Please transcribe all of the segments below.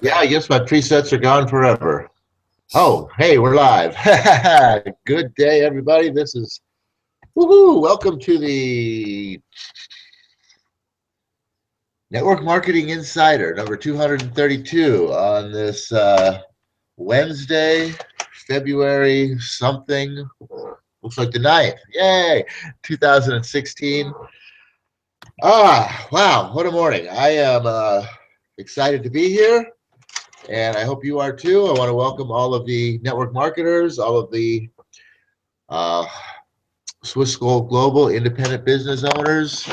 Yeah, I guess my presets are gone forever. Oh, hey, we're live. Good day, everybody. This is woohoo. Welcome to the Network Marketing Insider number 232 on this Wednesday, February something. Looks like the 9th. Yay, 2016. Wow, what a morning. I am excited to be here. And I hope you are too. I want to welcome all of the network marketers, all of the Swiss School Global independent business owners,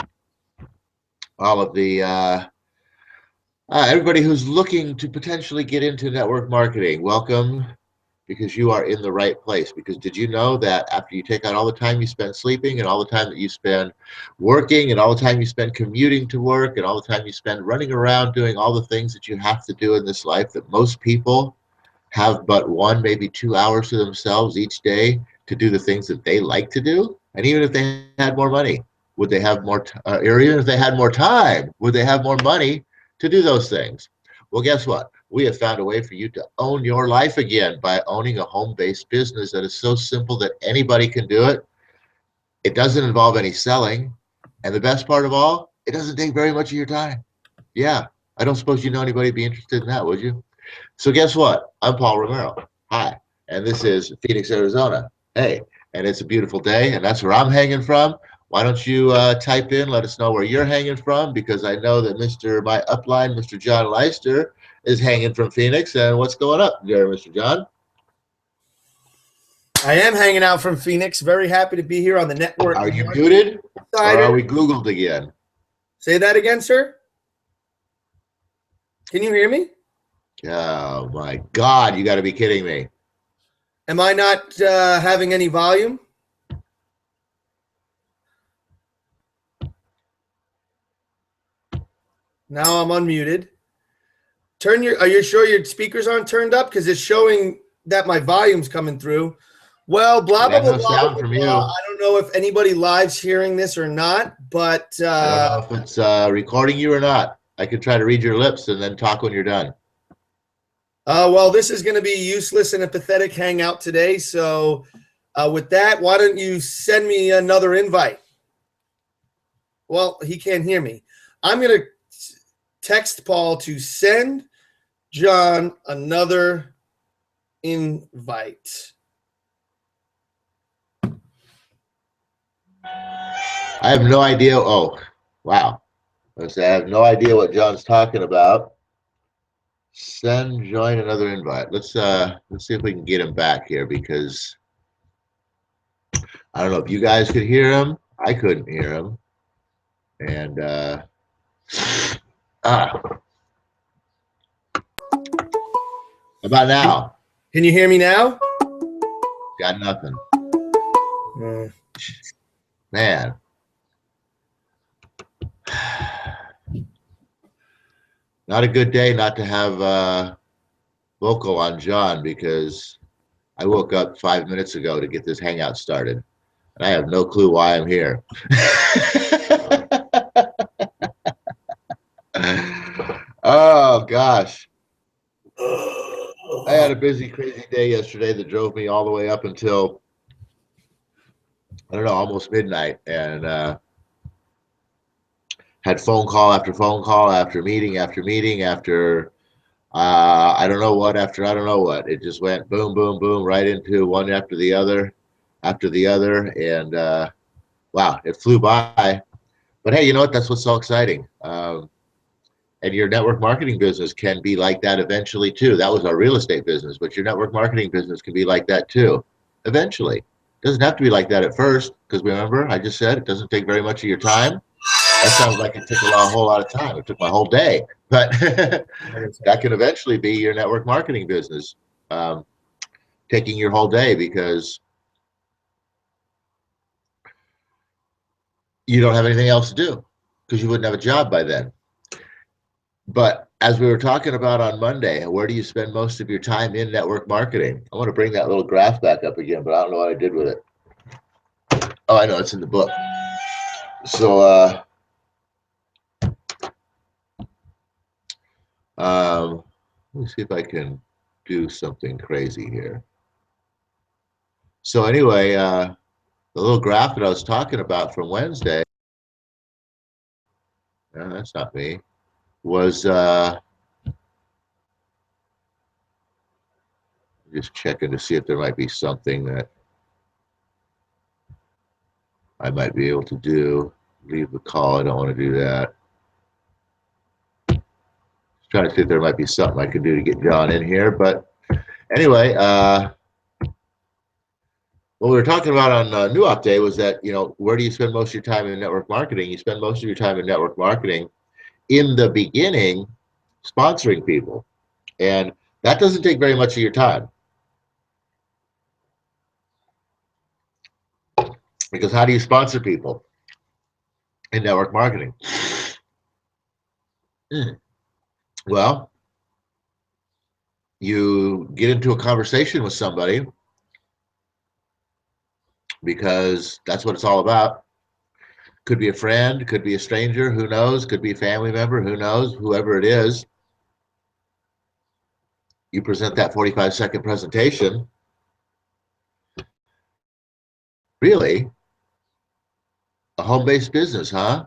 all of the everybody who's looking to potentially get into network marketing. Welcome, because you are in the right place. Because did you know that after you take out all the time you spend sleeping and all the time that you spend working and all the time you spend commuting to work and all the time you spend running around doing all the things that you have to do in this life, that most people have but 1, maybe 2 hours to themselves each day to do the things that they like to do? And even if they had more money, would they have more, or even if they had more time, would they have more money to do those things? Well, guess what? We have found a way for you to own your life again by owning a home-based business that is so simple that anybody can do it. It doesn't involve any selling. And the best part of all, it doesn't take very much of your time. Yeah, I don't suppose you know anybody would be interested in that, would you? So guess what? I'm Paul Romero. Hi. And this is Phoenix, Arizona. Hey, and it's a beautiful day, and that's where I'm hanging from. Why don't you type in, let us know where you're hanging from, because I know that my upline, Mr. John Leister, is hanging from Phoenix. And what's going up there, Mr. John? I am hanging out from Phoenix. Very happy to be here on the network. Are you muted, or are we Googled again? Say that again, sir. Can you hear me? Oh, my God. You got to be kidding me. Am I not having any volume? Now I'm unmuted. Are you sure your speakers aren't turned up? Because it's showing that my volume's coming through. Well, blah, blah, blah, blah, blah, from blah. you. I don't know if anybody live's hearing this or not, but I don't know if it's recording you or not. I could try to read your lips and then talk when you're done. Well, this is going to be useless and a pathetic hangout today. So with that, why don't you send me another invite? Well, he can't hear me. I'm going to text Paul to send John another invite. I have no idea. Oh, wow. I have no idea what John's talking about. Join another invite. Let's see if we can get him back here, because I don't know if you guys could hear him. I couldn't hear him. And how about now? Can you hear me now? Got nothing. Man. Not a good day not to have vocal on John, because I woke up 5 minutes ago to get this hangout started, and I have no clue why I'm here. Oh, gosh. I had a busy, crazy day yesterday that drove me all the way up until, I don't know, almost midnight, and had phone call after meeting after meeting after I don't know what after I don't know what. It just went boom, boom, boom, right into one after the other, and wow, it flew by. But hey, you know what? That's what's so exciting. And your network marketing business can be like that eventually too. That was our real estate business, but your network marketing business can be like that too, eventually. It doesn't have to be like that at first, because remember, I just said it doesn't take very much of your time. That sounds like it took a whole lot of time. It took my whole day, but that can eventually be your network marketing business, taking your whole day, because you don't have anything else to do, because you wouldn't have a job by then. But as we were talking about on Monday, where do you spend most of your time in network marketing? I want to bring that little graph back up again, but I don't know what I did with it. Oh, I know, it's in the book. So Let me see if I can do something crazy here. So anyway, the little graph that I was talking about from Wednesday, that's not me, was just checking to see if there might be something that I might be able to do. Leave the call, I don't want to do that. Just trying to see if there might be something I could do to get John in here, but anyway, what we were talking about on New Up Day was that, where do you spend most of your time in network marketing? You spend most of your time in network marketing in the beginning sponsoring people. And that doesn't take very much of your time. Because how do you sponsor people in network marketing? Well, you get into a conversation with somebody because that's what it's all about. Could be a friend, could be a stranger, who knows? Could be a family member, who knows? Whoever it is. You present that 45-second presentation. Really? A home-based business, huh?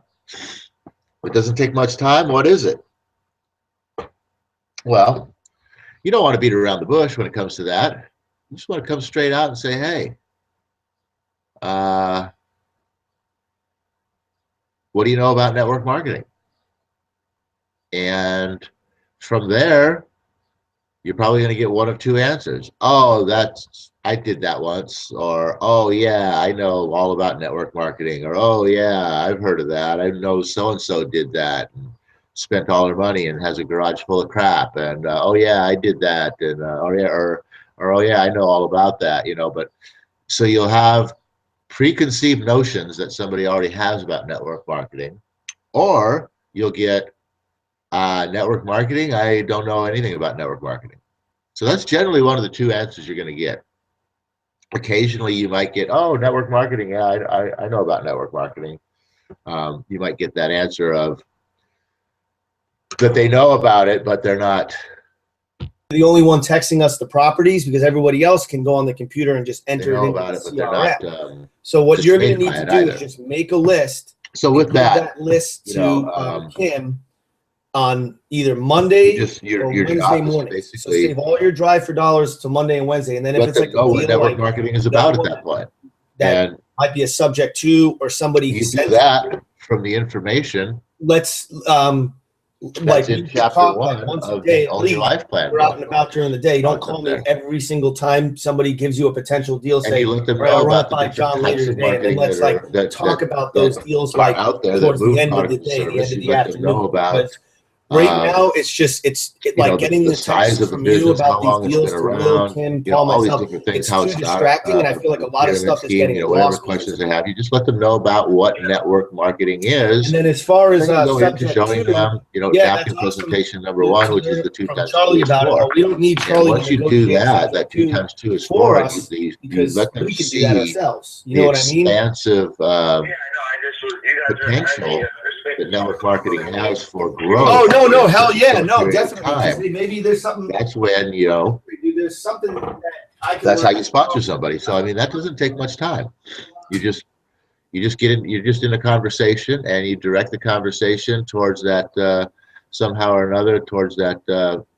It doesn't take much time. What is it? Well, you don't want to beat around the bush when it comes to that. You just want to come straight out and say, hey, what do you know about network marketing? And from there, you're probably going to get one of two answers. Oh, I did that once. Or, oh, yeah, I know all about network marketing. Or, oh, yeah, I've heard of that. I know so-and-so did that and spent all their money and has a garage full of crap. And, oh, yeah, I did that. And, oh, yeah, I know all about that, But so you'll have preconceived notions that somebody already has about network marketing, or you'll get network marketing. I don't know anything about network marketing. So that's generally one of the two answers you're going to get. Occasionally you might get, oh, network marketing. Yeah, I know about network marketing. You might get that answer of that they know about it, but they're not the only one texting us the properties, because everybody else can go on the computer and just enter it into about the it, but they're not. So what you're going to need to do is just make a list. So with that list to Kim on either Monday or Wednesday morning. Basically, so save all your drive for dollars to Monday and Wednesday, and then if it's like a deal what network marketing is about at that point, that might be a subject to, or somebody you do that from the information. Let's like in chapter 1 once of a day, Own Your Life Plan. We're out and about during the day. Don't call me every single time somebody gives you a potential deal. And you let them know about the John later today, and let's talk about those deals like out there towards that the end of the day, the end of the afternoon. About right now, it's like getting the size of the business, how long it's been around, Kim, Paul, all these myself. different things, It's how too it's distracting, and I feel like a lot of stuff is getting whatever questions they have. You just let them know about what network marketing is. And then as far as go into showing them, napkin presentation number 1, which is the 2 times 2 is 4. We don't need Charlie. Once you do that 2 times 2 is 4. You let them see ourselves. You know what I mean? Expansive potential that network marketing has for growth. Oh no, hell yeah, no, definitely. Maybe there's something. That's when there's something that I can. That's how you sponsor somebody. So I mean, that doesn't take much time. You just get in. You're just in a conversation, and you direct the conversation towards that somehow or another towards that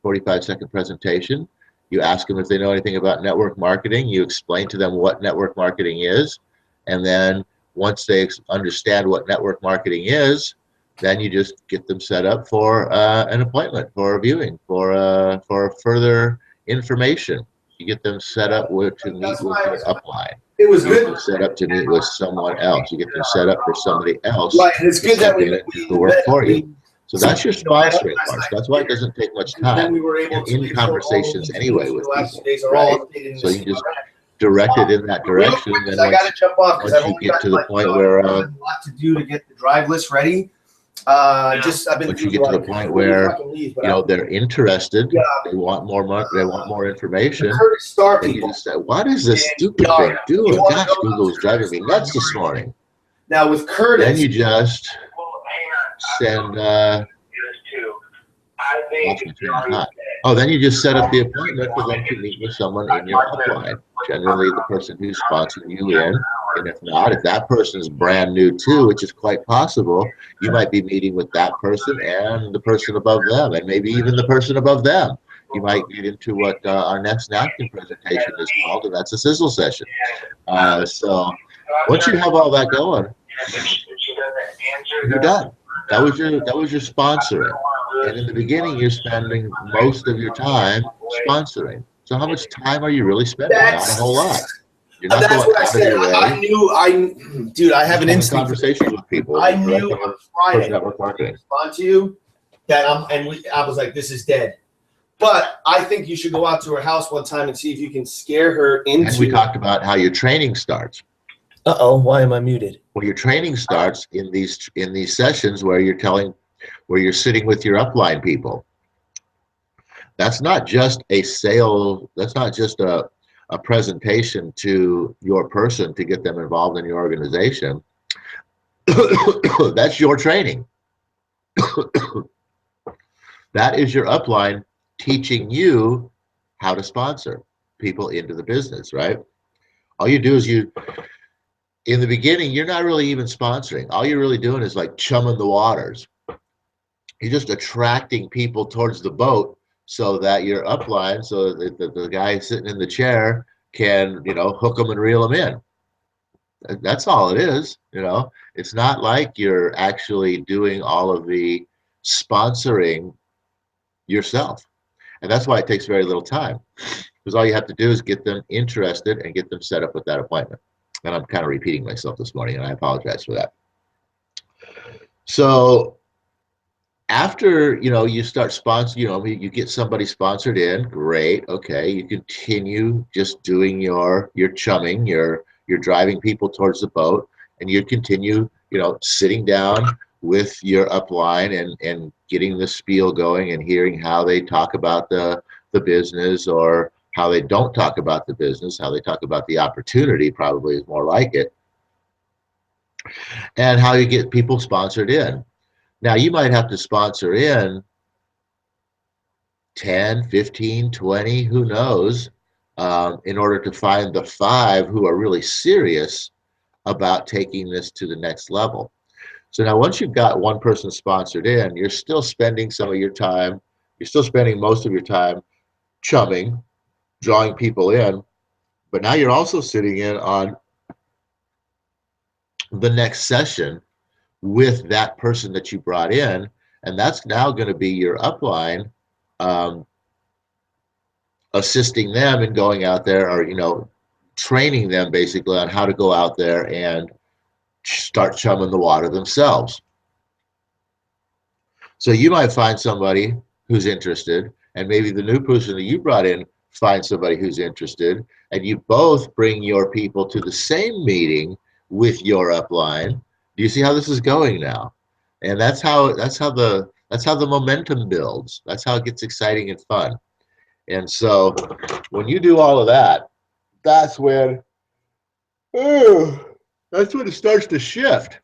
45-second presentation. You ask them if they know anything about network marketing. You explain to them what network marketing is, and then once they understand what network marketing is, then you just get them set up for an appointment, for a viewing, for further information. You get them set up to meet with your upline. It was good. Set up to meet with someone else. You get them set up for somebody else. Right, and it's good that we work for you. So that's your sponsoring part. That's why it doesn't take much time. We were able in conversations anyway with people, right? So you just direct it in that direction. And I got to jump off because you get to the point where a lot to do to get the drive list ready. I've been. Once you get to the point where they're interested, they want more money, they want more information. And you just say, "What is this stupid thing doing? Gosh, Google was driving me nuts this morning." Now with Curtis, then you just send. Oh, then you just set up the appointment for them to meet with someone in your upline. Generally, the person who's sponsoring you in. And if not, if that person is brand new too, which is quite possible, you might be meeting with that person and the person above them, and maybe even the person above them. You might get into what our next napkin presentation is called, and that's a sizzle session. So once you have all that going, you're done. That was your sponsoring. And in the beginning, you're spending most of your time sponsoring. So how much time are you really spending? Not a whole lot. You're not That's going what I out of said. your way. Dude, I have an having instinct. conversations with people. I knew on Friday network marketing. respond to you that I was like, this is dead. But I think you should go out to her house one time and see if you can scare her into. And we talked about how your training starts. Uh-oh, why am I muted? Well, your training starts in these sessions where you're sitting with your upline people. That's not just a sale. That's not just a presentation to your person to get them involved in your organization. That's your training. That is your upline teaching you how to sponsor people into the business, right? All you do is in the beginning, you're not really even sponsoring. All you're really doing is like chumming the waters. You're just attracting people towards the boat so that your upline, so that the guy sitting in the chair can, hook them and reel them in. That's all it is. It's not like you're actually doing all of the sponsoring yourself. And that's why it takes very little time, because all you have to do is get them interested and get them set up with that appointment. And I'm kind of repeating myself this morning, and I apologize for that. So after, you start sponsoring, you get somebody sponsored in, great, okay. You continue just doing your chumming, you're driving people towards the boat, and you continue, sitting down with your upline and getting the spiel going and hearing how they talk about the business, or how they don't talk about the business, how they talk about the opportunity, probably is more like it, and how you get people sponsored in. Now, you might have to sponsor in 10, 15, 20, who knows, in order to find the 5 who are really serious about taking this to the next level. So now once you've got one person sponsored in, you're still spending some of your time, you're still spending most of your time chumming, drawing people in, but now you're also sitting in on the next session with that person that you brought in, and that's now going to be your upline, assisting them in going out there, or training them basically on how to go out there and start chumming the water themselves. So you might find somebody who's interested, and maybe the new person that you brought in finds somebody who's interested, and you both bring your people to the same meeting with your upline. Do you see how this is going now? And that's how the momentum builds. That's how it gets exciting and fun. And so when you do all of that, that's when it starts to shift.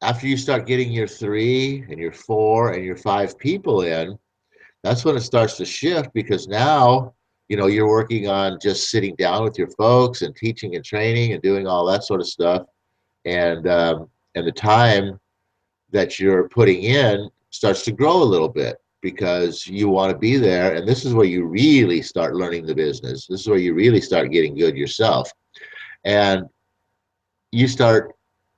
After you start getting your 3 and your 4 and your 5 people in, that's when it starts to shift, because now, you're working on just sitting down with your folks and teaching and training and doing all that sort of stuff. And the time that you're putting in starts to grow a little bit, because you want to be there. And this is where you really start learning the business. This is where you really start getting good yourself. And you start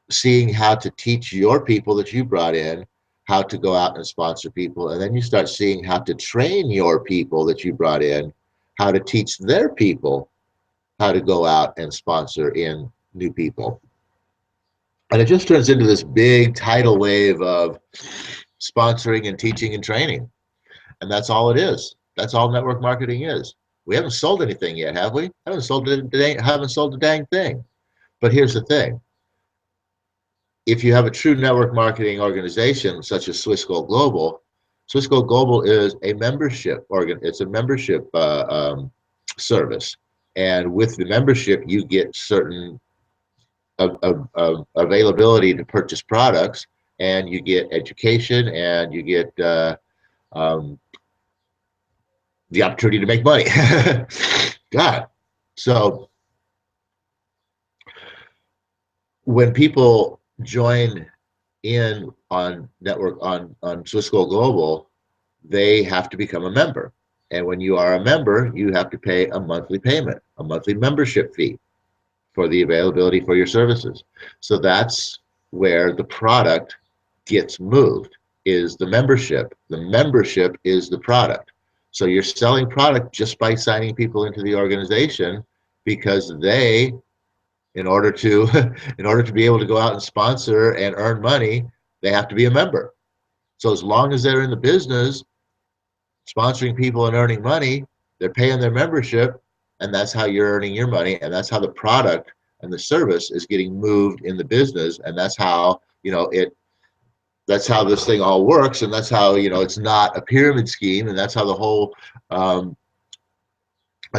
seeing how to teach your people that you brought in how to go out and sponsor people. And then you start seeing how to train your people that you brought in, how to teach their people how to go out and sponsor in new people. And it just turns into this big tidal wave of sponsoring and teaching and training. And that's all it is. That's all network marketing is. We haven't sold anything yet, have we? Haven't sold a dang thing. But here's the thing. If you have a true network marketing organization such as Swiss Gold Global, Swiss Gold Global is a membership organ. It's a membership service, and with the membership, you get certain availability to purchase products, and you get education, and you get the opportunity to make money. God. So when people join in on network on Swiss Gold Global, they have to become a member. And when you are a member, you have to pay a monthly payment, a monthly membership fee for the availability for your services. So that's where the product gets moved, is the membership. The membership is the product. So you're selling product just by signing people into the organization, because they, in order to in order to be able to go out and sponsor and earn money, they have to be a member. So as long as they're in the business sponsoring people and earning money, they're paying their membership, and that's how you're earning your money, and that's how the product and the service is getting moved in the business, and that's how, that's how this thing all works, and that's how, it's not a pyramid scheme, and um, that's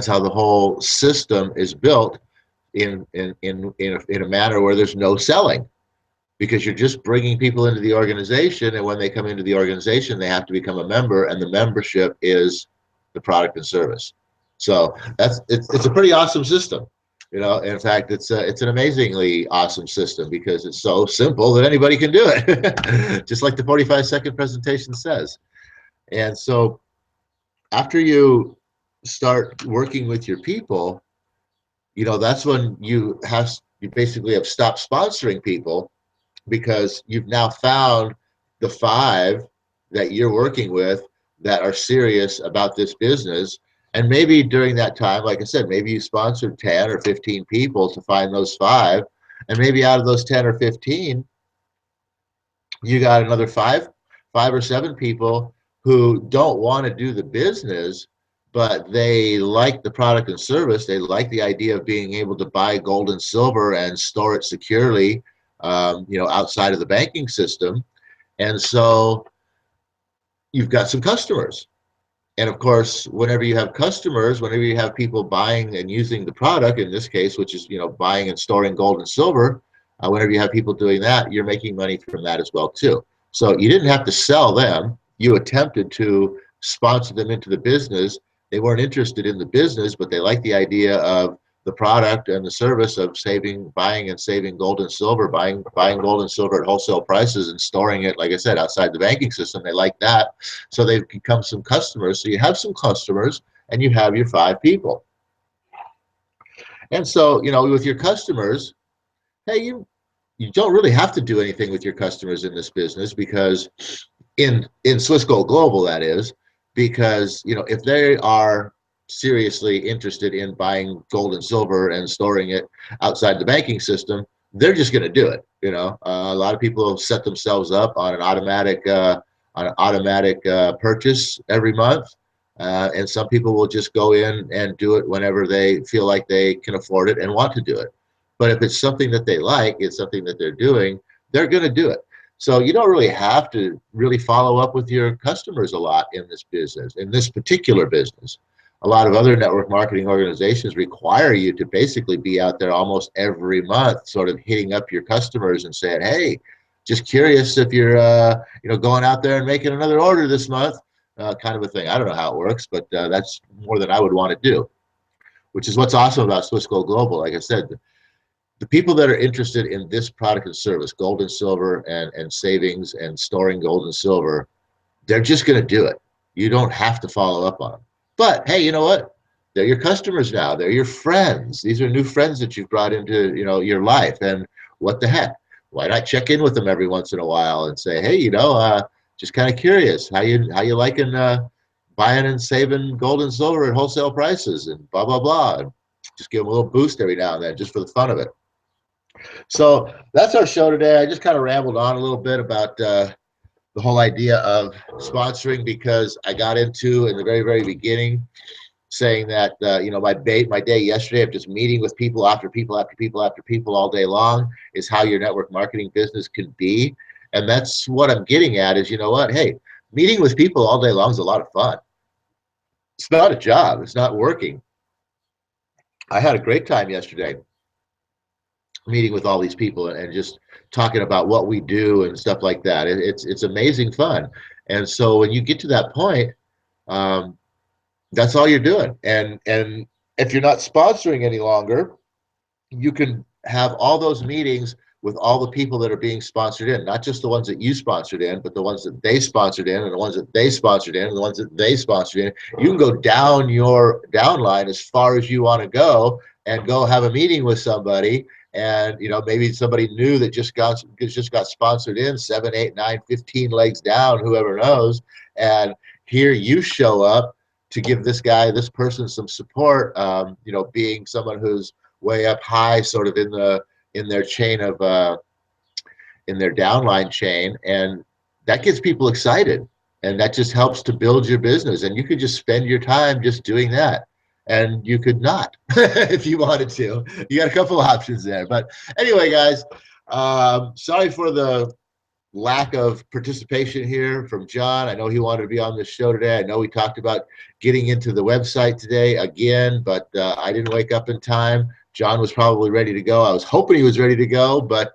how the whole system is built in a manner where there's no selling, because you're just bringing people into the organization, and when they come into the organization, they have to become a member, and the membership is the product and service. So it's a pretty awesome system. In fact, it's an amazingly awesome system, because it's so simple that anybody can do it, just like the 45-second presentation says. And so after you start working with your people, that's when you basically have stopped sponsoring people, because you've now found the 5 that you're working with that are serious about this business. And maybe during that time, like I said, maybe you sponsored 10 or 15 people to find those 5. And maybe out of those 10 or 15, you got another 5 or 7 people who don't want to do the business, but they like the product and service. They like the idea of being able to buy gold and silver and store it securely, outside of the banking system. And so you've got some customers. And of course, whenever you have customers, whenever you have people buying and using the product, in this case, which is, buying and storing gold and silver, whenever you have people doing that, you're making money from that as well, too. So you didn't have to sell them. You attempted to sponsor them into the business. They weren't interested in the business, but they liked the idea of the product and the service of buying and saving gold and silver, buying gold and silver at wholesale prices and storing it, like I said, outside the banking system. They like that. So they've become some customers. So you have some customers, and you have your 5 people. And so, with your customers, hey, you don't really have to do anything with your customers in this business, because in Swiss Gold Global, that is, because if they are seriously interested in buying gold and silver and storing it outside the banking system, they're just going to do it. A lot of people set themselves up on an automatic purchase every month, and some people will just go in and do it whenever they feel like they can afford it and want to do it. But if it's something that they like, it's something that they're doing, they're going to do it. So you don't really have to really follow up with your customers a lot in this business, in this particular business. A lot of other network marketing organizations require you to basically be out there almost every month, sort of hitting up your customers and saying, hey, just curious if you're going out there and making another order this month, kind of a thing. I don't know how it works, but that's more than I would want to do, which is what's awesome about Swiss Gold Global. Like I said, the people that are interested in this product and service, gold and silver and savings and storing gold and silver, they're just going to do it. You don't have to follow up on them. But hey, you know what? They're your customers now. They're your friends. These are new friends that you've brought into your life. And what the heck? Why not check in with them every once in a while and say, hey, just kind of curious, how you liking buying and saving gold and silver at wholesale prices and blah blah blah. And just give them a little boost every now and then, just for the fun of it. So that's our show today. I just kind of rambled on a little bit about the whole idea of sponsoring, because I got into in the very, very beginning saying that my day yesterday of just meeting with people after people after people after people all day long is how your network marketing business can be. And that's what I'm getting at is, hey, meeting with people all day long is a lot of fun. It's not a job. It's not working. I had a great time yesterday meeting with all these people and just talking about what we do and stuff like that. It's amazing fun. And so when you get to that point, that's all you're doing. And if you're not sponsoring any longer, you can have all those meetings with all the people that are being sponsored in, not just the ones that you sponsored in, but the ones that they sponsored in, and the ones that they sponsored in, and the ones that they sponsored in. You can go down your downline as far as you want to go and go have a meeting with somebody. And, you know, maybe somebody new that just got sponsored in 7, 8, 9, 15 legs down, whoever knows. And here you show up to give this person some support, you know, being someone who's way up high, sort of in their chain of in their downline chain, and that gets people excited, and that just helps to build your business. And you could just spend your time just doing that, and you could not if you wanted to. You got a couple options there. But anyway, guys, sorry for the lack of participation here from John. I know he wanted to be on this show today. I know we talked about getting into the website today again, but I didn't wake up in time. John was probably ready to go. I was hoping he was ready to go, but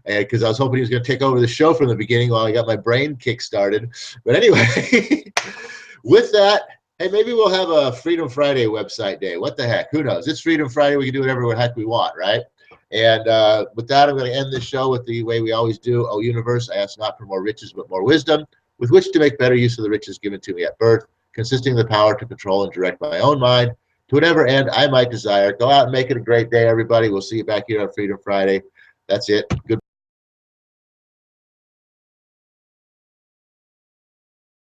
because I was hoping he was going to take over the show from the beginning while I got my brain kick-started. But anyway, with that, hey, maybe we'll have a Freedom Friday website day. What the heck? Who knows? It's Freedom Friday. We can do whatever the heck we want, right? And with that, I'm going to end this show with the way we always do. Oh, universe, I ask not for more riches, but more wisdom, with which to make better use of the riches given to me at birth, consisting of the power to control and direct my own mind to whatever end I might desire. Go out and make it a great day, everybody. We'll see you back here on Freedom Friday. That's it. Good.